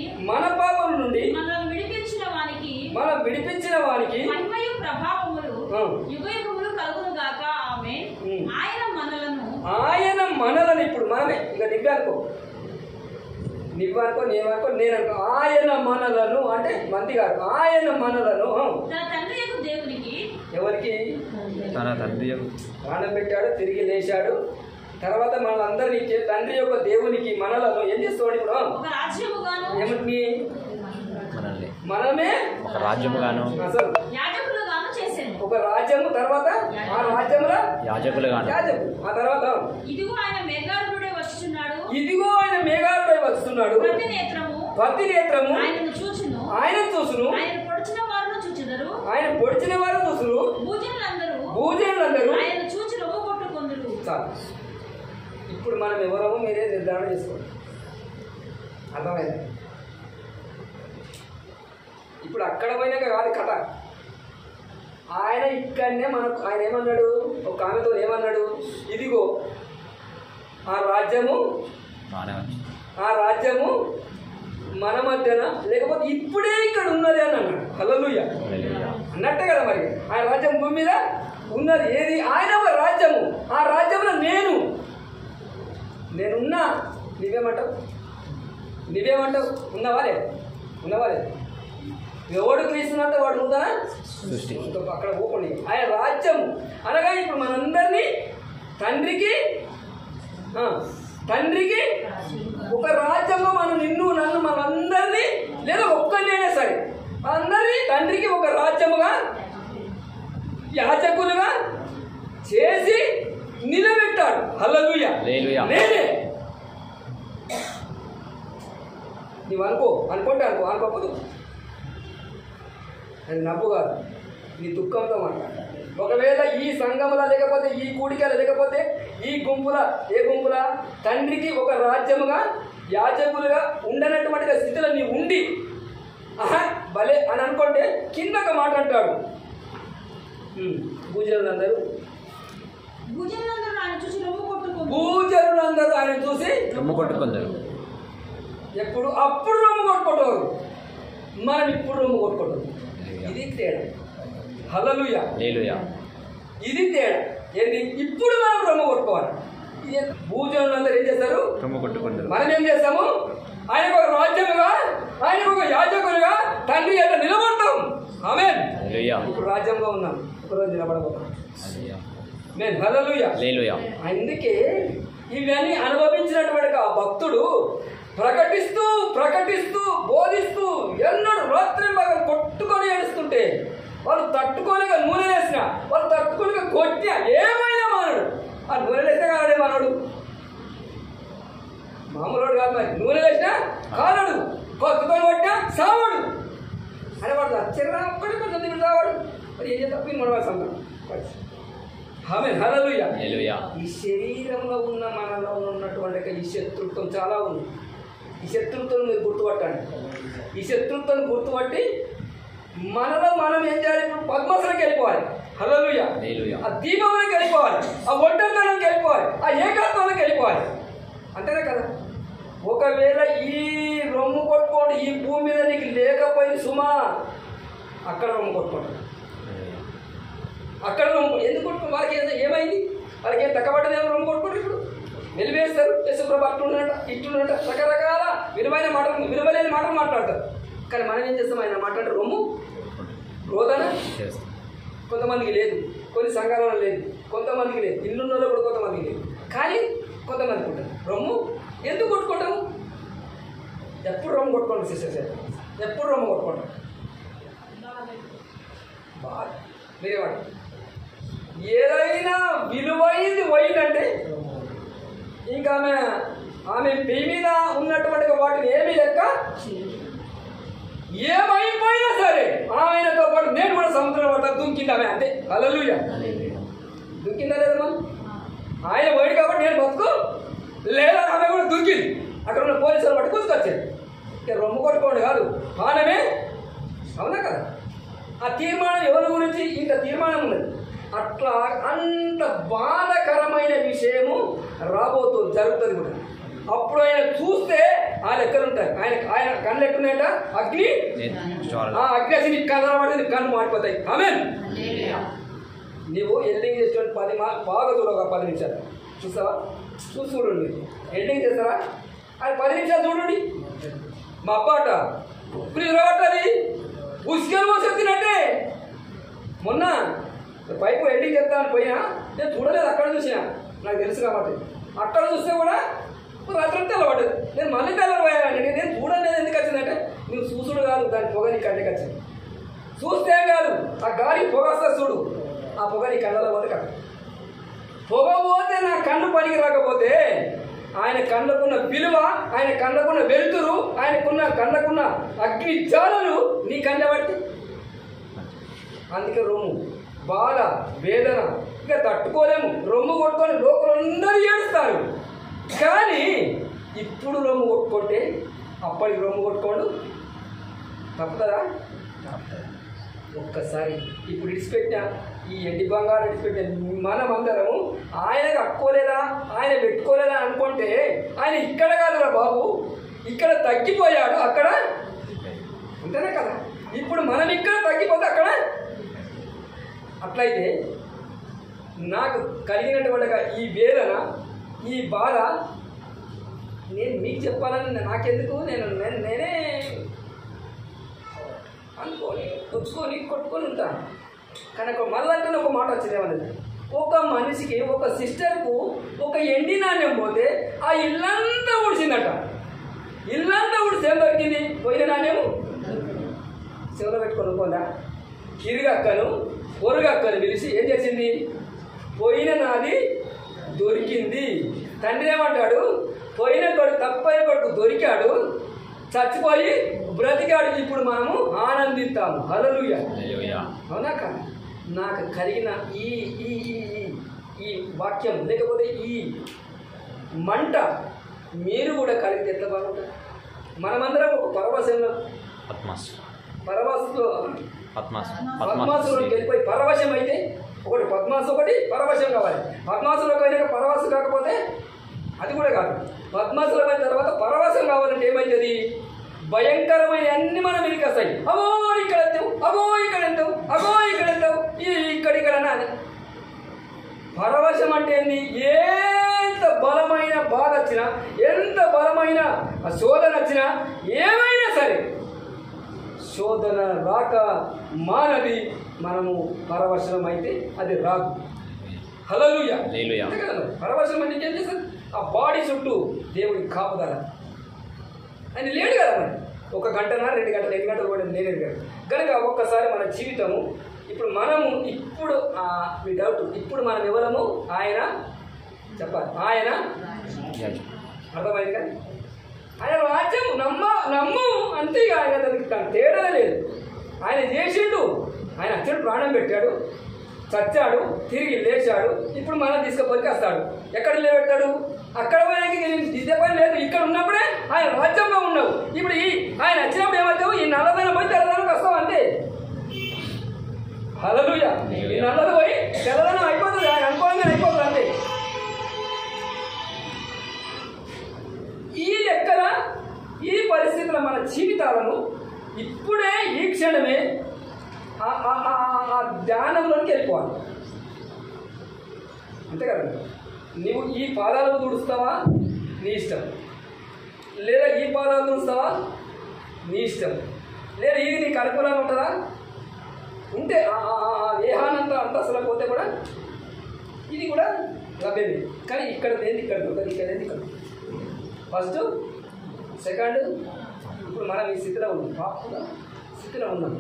మనల్ని విడిపించిన వానికి మహిమయు ప్రభావములు యుగయుగములు కలుగును గాక. ఆమేన్. ఆయన మనలను ఇప్పుడు మనమే ఇక నివ్వనుకో, నేననుకో, ఆయన మనలను అంటే మంది కాదు, ఆయన మనలను తన తండ్రి యొక్క దేవునికి, ఎవరికి? తన తండ్రి ప్రాణం పెట్టాడు, తిరిగి లేచాడు. తర్వాత మనందరినీ తండ్రి యొక్క దేవునికి మనలను ఏం చేస్తాడు? ఇప్పుడు ఏమిటి? మనమే ఒక రాజ్యముగాను, అసలు ఒక రాజ్యము, తర్వాత ఆ రాజ్యముల యాజకులుగాను. ఆ తర్వాత ఇదిగో ఆయన మేఘారుడై వస్తున్నాడు, ప్రతి నేత్రము ఆయన చూసును, ఆయన పొడిచిన వారు చూసును, భూజనులందరూ ఆయన చూచి రొమ్ముకొట్టుకొందురు. ఇప్పుడు మనం ఎవరమో మీరే నిర్ధారణ చేసుకోండి. అర్థమైంది? ఇప్పుడు అక్కడ పోయినాక కాదు కథ. ఆయన ఇక్కడనే మనకు ఆయన ఏమన్నాడు? ఒక ఆమెతో ఏమన్నాడు? ఇదిగో ఆ రాజ్యము మన మధ్యన, లేకపోతే ఇప్పుడే ఇక్కడ ఉన్నది అని అన్నాడు. హల్లెలూయా అన్నట్టే కదా. మరి ఆయన రాజ్యం భూమి మీద ఉన్నది. ఏది? ఆయన ఒక రాజ్యము. ఆ రాజ్యంలో నేనున్నా. నువ్వేమంటావు? ఉన్నవాలే ఎవడు క్రీస్తున్నంత వాడు నూతన సృష్టి. అక్కడ పోకండి. ఆయన రాజ్యం అనగా ఇప్పుడు మనందరినీ తండ్రికి ఒక రాజ్యము, నన్ను మనందరినీ, లేదా ఒక్కరినైనా సరే మనందరినీ తండ్రికి ఒక రాజ్యముగా, యాజకులుగా చేసి నిలబెట్టాడు. హల్లెలూయా. నేనే నీవు అనుకోకపోదు. అది నవ్వు కాదు, నీ దుఃఖంతో మాట్లాడు. ఒకవేళ ఈ సంఘముల లేకపోతే, ఈ కూడికలు లేకపోతే, ఈ గుంపుల తండ్రికి ఒక రాజ్యముగా యాజకులుగా ఉండనటువంటి స్థితిలో నీవు ఉండి భలే అని అనుకుంటే కింద ఒక మాట అంటాడు, భూజనులందరూ ఆయన చూసి రొమ్ము కొట్టుకుందరు. ఎప్పుడు అప్పుడు రొమ్ము కొట్టుకుంటారు, మనం ఇప్పుడు రొమ్ము కొట్టుకుంటాం. ఇది తేడా. హల్లెలూయా. ఇది తేడా. ఏంటి? ఇప్పుడు మనం రొమ్ము కొట్టుకోవాలి. భూజనులందరూ ఏం చేస్తారు? రొమ్ము కొట్టుకుంటారు. మనం ఏం చేస్తాము? ఆయనకు ఒక రాజ్యముగా, ఆయనకు ఒక యాజకులుగా తండ్రి ఎట్లా నిలబడతాం. ఆమేన్. ఇప్పుడు రాజ్యంగా ఉన్నాం, ఒకరోజు నిలబడబోతాం. హల్లెలూయా. అందుకే ఇవన్నీ అనుభవించినటువంటి ఆ భక్తుడు ప్రకటిస్తూ ప్రకటిస్తూ బోధిస్తూ ఎన్నడూ రాత్రి బాగా కొట్టుకొని ఏడుస్తుంటే వాళ్ళు తట్టుకోలేక నూనె వేసిన, వాళ్ళు తట్టుకోలేక కొట్టిన ఏమైనా మానడు. ఆ నూనె వేస్తే కాలడే మానడు, మామూలు కాదు. మరి నూనె వేసినా కాలడు, కొట్టుకొని కొట్టినా సావడు అని వాడు అచ్చరా ఒక్కడి కొంచెం దిగుడు సావాడు. మరి ఏం చేస్తా మనవాల్సి అంటాం. హల్లెలూయా. ఈ శరీరంలో ఉన్న మనలో ఉన్నటువంటి ఈ శత్రుత్వం చాలా ఉంది. ఈ శత్రుత్వం మీరు గుర్తుపట్టండి. ఈ శత్రుత్వం గుర్తుపట్టి మనలో మనం ఏం చేయాలి? ఇప్పుడు పద్మసనకి వెళ్ళిపోవాలి. హల్లెలూయా. ఆ దీపంలోకి వెళ్ళిపోవాలి, ఆ ఒంటరితనంకి వెళ్ళిపోవాలి, ఆ ఏకాత్మలోకి వెళ్ళిపోవాలి. అంతేనే కదా. ఒకవేళ ఈ రొమ్ము కొట్టుకోండి ఈ భూమి మీద నీకు లేకపోయింది సుమా, అక్కడ రొమ్ము కొట్టుకోండి. అక్కడ ఎందుకు కొట్టుకో? వాళ్ళకి ఏమైంది? వాళ్ళకి ఏం తగ్గబడ్డదేమో రొమ్ము కొట్టుకోండి. ఇప్పుడు నిలివేస్తారు. యశుప్రభు అట్లున్నట ఇట్లున్నట రకరకాల విలువైన మాటలు, విలువలేని మాటలు మాట్లాడతారు. కానీ మనం ఏం చేస్తాం? ఆయన మాట్లాడే రొమ్ము రోదన కొంతమందికి లేదు, కొన్ని సంఘాలలో లేదు, కొంతమందికి లేదు, ఇల్లున్నలో కూడా కొంతమందికి లేదు. కానీ కొంతమందికి ఉంటుంది రొమ్ము. ఎందుకు కొట్టుకుంటాము? ఎప్పుడు రొమ్ము కొట్టుకోండి సిస్టర్స్, ఎప్పుడు రొమ్ము కొట్టుకుంటాం. బాగా మీరేవాడు ఏదైనా విలువైంది పోయిందంటే ఇంకా ఆమె పెయి మీద ఉన్నటువంటి వాటిని ఏమీ లెక్క, ఏమైపోయినా సరే ఆయనతో పాటు నేను కూడా సముద్రం పట్ల దుంకిందామే అంతే. హల్లెలూయా. దుంకిందా లేదా? మనం ఆయన పోయాడు కాబట్టి నేను బతుకు లేదా, ఆమె కూడా దుంకింది. అక్కడ ఉన్న పోలీసులు పట్టి కూసుకొచ్చారు. ఇక రొమ్ము కొట్టుకోండి కాదు, పానమే. అవునా కదా? ఆ తీర్మానం ఎవరి గురించి? ఇంత తీర్మానం ఉన్నది. అట్లా అంత బాధకరమైన విషయము రాబోతుంది, జరుగుతుంది కూడా. అప్పుడు ఆయన చూస్తే ఆయన ఎక్కడుంటారు? ఆయన కళ్ళు ఎట్టున్నాయట? అగ్ని అగ్ని నీ కళ్ళ పడితే నీ కళ్ళు మాడిపోతాయి. ఆమేన్. నీవు ఎడిటింగ్ చేసేటువంటి 10 బాగా చూడ, ఒక 10 నిమిషాలు చూస్తావా? చూడండి. ఎడిటింగ్ చేస్తారా? అది 10 నిమిషాలు చూడండి. మా అబ్బాట ఇప్పుడు ఇరవట్టది ఉసుకలు మోసెత్తినట్టే. మొన్న పైపు ఎడిటింగ్ చేస్తాను పోయినా, నేను చూడలేదు, అక్కడ చూసినా, నాకు తెలుసు కాబట్టి. అక్కడ చూస్తే కూడా రాత్రి తెల్లబడ్డది. నేను మళ్ళీ తెల్లబోయాను. నేను చూడలేదు. ఎందుకు వచ్చిందంటే నువ్వు చూసుడు కాదు, దాని పొగ నీ కంటికి వచ్చింది. చూస్తే కాదు, ఆ గాలి పొగ వస్తుంది చూడు, ఆ పొగ నీ కళ్ళలో పోతే కదా. పొగ పోతే నా కళ్ళు పనికి రాకపోతే ఆయన కళ్ళకున్న విలువ, ఆయన కళ్ళకున్న వెలుతురు, ఆయనకున్న కళ్ళకున్న అగ్ని జ్వాలలు నీ కళ్ళ పడితే. అందుకే రొమ్ము బాధ వేదన ఇంకా తట్టుకోలేము. రొమ్ము కొట్టుకొని లోకలందరూ ఏడుస్తారు. కానీ ఇప్పుడు రొమ్ము కొట్టుకుంటే అప్పటికి రొమ్ము కొట్టుకోండు తప్పుతుందా? ఒక్కసారి ఇప్పుడు ఇడిచిపెట్టిన ఈ ఎండి బంగారు ఇడిచిపెట్టిన మనం అందరము ఆయనకు అక్కోలేదా, ఆయన పెట్టుకోలేదా అనుకుంటే ఆయన ఇక్కడ కాదురా బాబు, ఇక్కడ తగ్గిపోయాడు, అక్కడ అంతేనే కదా. ఇప్పుడు మనం ఇక్కడ తగ్గిపోతే అక్కడ. అట్లయితే నాకు కలిగినటువంటి ఈ వేదన, ఈ బాధ నేను మీకు చెప్పాలని నాకెందుకు? నేనే అనుకొని కొట్టుకొని కొట్టుకొని ఉంటాను. కానీ మళ్ళీ ఒక మాట వచ్చింది. ఏమన్నది? ఒక మనిషికి, ఒక సిస్టర్కు ఒక ఎండి నాణ్యం పోతే ఆ ఇల్లంతా ఊడిచిందట. ఇల్లంతా ఊడిసి ఏం దొరికింది? పోయిన నాణ్యము చెవులో పెట్టుకొని పోదా. కిరుగక్కను పొరుగక్కను పిలిచి ఏం చేసింది? పోయిన నాది దొరికింది. తండ్రి ఏమంటాడు? పోయిన కొడుకు, తప్పైన కొడుకు దొరికాడు, చచ్చిపోయి బ్రతికాడు, ఇప్పుడు మనము ఆనందిస్తాము. హల్లెలూయా. అవునా కాదు? నాకు కలిగిన ఈ ఈ ఈ ఈ వాక్యం లేకపోతే ఈ మంట, మీరు కూడా కలిగితే ఎట్లా బాగుంటుంది? మనమందరం ఒక పరవశంలో పద్మాసులోకి వెళ్ళిపోయి పరవశం అయితే ఒకటి పద్మాసు ఒకటి పరవశం కావాలి. పద్మాసులోకి అయినాక పరవశం కాకపోతే అది కూడా కాదు. పద్మాసులం అయిన తర్వాత పరవశం కావాలంటే ఏమవుతుంది? భయంకరమైన అన్ని మనం వెనక్కి వస్తాయి. అగో ఇక్కడ వెళ్తావు, అగో ఇక్కడ వెళ్తావు, అగో ఇక్కడ వెళ్తావు, ఇక్కడ అని. పరవశం అంటే ఏంది? ఎంత బలమైన బాధ వచ్చినా, ఎంత బలమైన శోధన వచ్చినా, ఏమైనా సరే శోధన రాక మానది. మనము పరవశనం అయితే అది రాదు. హల్లెలూయా. పరవశనం అంటే ఏం చేస్తారు? ఆ బాడీ చుట్టూ దేవుడి కాపుదల. ఆయన లేడు కదా మరి. 1 గంటనా 2 గంటలు 8 గంటలు కూడా లేలేదు కదా. కనుక ఒక్కసారి మన జీవితము ఇప్పుడు మనము మీ డౌట్ ఇప్పుడు మనం ఎవరము? ఆయన చెప్పాలి. ఆయన అర్థమైంది కదా. ఆయన రాజ్యం నమ్ము అంతే. ఆయన దానికి తేడా లేదు. ఆయన చేసిండు. ఆయన అచ్చడు ప్రాణం పెట్టాడు, చచ్చాడు, తిరిగి లేచాడు. ఇప్పుడు మనం తీసుకుపోయి వస్తాడు. ఎక్కడ నిలబెడతాడు? అక్కడ పోయినాకి దిద్దే పని లేదు. ఇక్కడ ఉన్నప్పుడే ఆయన రాజ్యంలో ఉన్నావు. ఇప్పుడు ఆయన వచ్చినప్పుడు ఏమవుతావు? ఈ నల్లదనం పోయి తెల్లదనం వస్తావు అంతే. హల్లెలూయా. ఈ నల్లది పోయి తెల్లదనం అయిపోతుంది. ఆయన అనుకోవడంగా అయిపోతుంది అంతే. ఈ లెక్కన ఈ పరిస్థితుల మన జీవితాలను ఇప్పుడే ఈ క్షణమే ఆ ధ్యానంలోకి వెళ్ళిపోవాలి. అంతే కదండి. నువ్వు ఈ పాదాలకు తుడుస్తావా? నీ ఇష్టం. లేదా ఈ పాదాలు తుడుస్తావా? నీ ఇష్టం. లేదా ఇది నీకు అనుకూలంగా ఉంటుందా? ఉంటే దేహానంతా అంతస్తులో పోతే కూడా ఇది కూడా లభ్యమే. కానీ ఇక్కడ లేదు, ఇక్కడ దొరకదు, ఇక్కడ లేదు, ఇక్కడ. ఫస్ట్ సెకండ్ ఇప్పుడు మనం ఈ స్థితిలో ఉన్నాం, పాప స్థితిలో ఉన్నాం.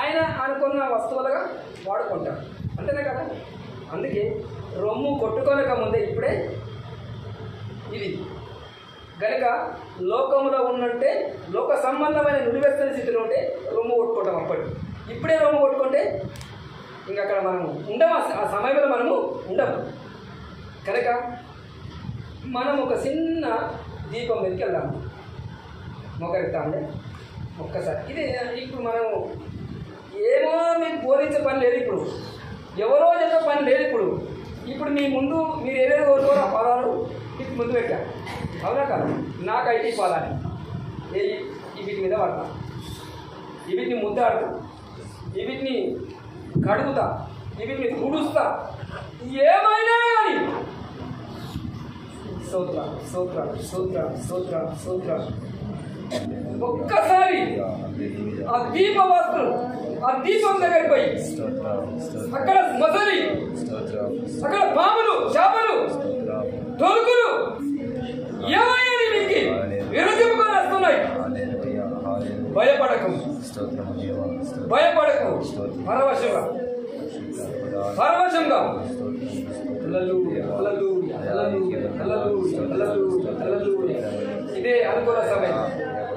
ఆయన అనుకున్న వస్తువులుగా వాడుకుంటాడు. అంతేనే కదా. అందుకే రొమ్ము కొట్టుకోలేక ముందే ఇప్పుడే ఇది కనుక లోకంలో ఉన్నట్టే లోక సంబంధమైన నుడివెత్తని స్థితిలో ఉంటే రొమ్ము కొట్టుకుంటాం. అప్పటి ఇప్పుడే రొమ్ము కొట్టుకుంటే ఇంక అక్కడ మనము ఉండము. ఆ సమయంలో మనము ఉండము. కనుక మనం ఒక చిన్న దీపం మీదకి వెళ్దాము. మొక్కరిస్తాండే ఒక్కసారి. ఇది ఇప్పుడు మనము ఏమో మీకు బోధించే పని లేదు. ఇప్పుడు ఎవరో చెప్పే పని లేదు. ఇప్పుడు మీ ముందు మీరు ఏదైనా కోరుకోరు ఆ పదాలు ఇప్పుడు ముందు పెట్టారు. అవునా కదా. నాకైతే ఈ పదాలు వీటి మీద పడతా, వీటిని ముద్దాడుతా, వీటిని కడుగుతా, వీటిని తుడుస్తా, ఏమైనా కానీ స్తోత్ర స్తోత్ర స్తోత్ర స్తోత్ర స్తోత్ర. ఒక్కసారి ఆ దీప వస్త్రం ఆ దీపం దగ్గరికి పోయి అక్కడ మొదలి అక్కడ పాములు, చేపలు, తొలుకులు ఏమైనా నీకు విరజింపుకొని వస్తున్నాయి. భయపడకు, భయపడకు. పరవశంగా పరవశంగా ఇదే అనుకూల సమయం.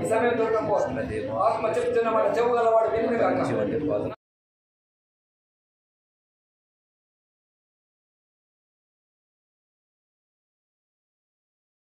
ఈ సమయం దొరకపోతుంది. ఆత్మ చెప్తున్న వాడు చెవు గలవాడు వినుగాక.